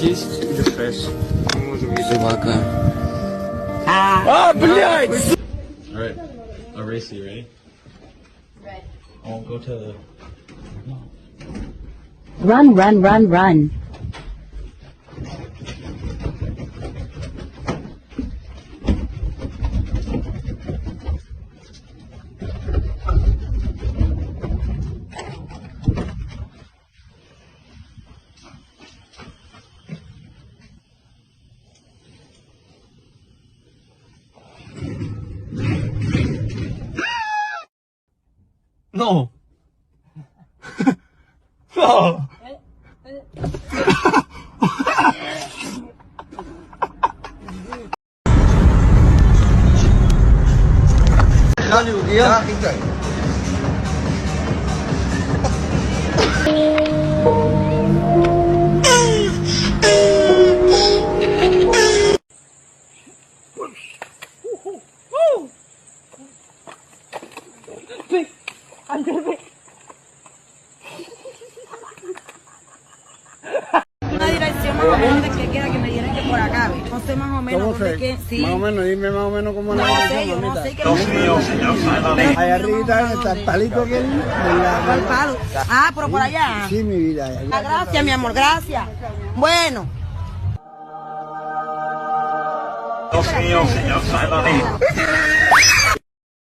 Есть рефреш. Мы можем видеть. Блядь! Alright, I'll race you, ready? Red. I'll go to... Run, run, run, run. No. No. Una dirección más o menos de que quiera que me diera que por acá, ¿ves? No sé más o menos dónde que... Sí. Más o menos, dime más o menos cómo No la sé, yo no sé qué... Ahí arriba está el palito aquel. ¿Cuál palo? Ah, pero por allá. Sí, mi vida. Ah, gracias, mi amor, gracias. Bueno. Dios mío, señor Salvador.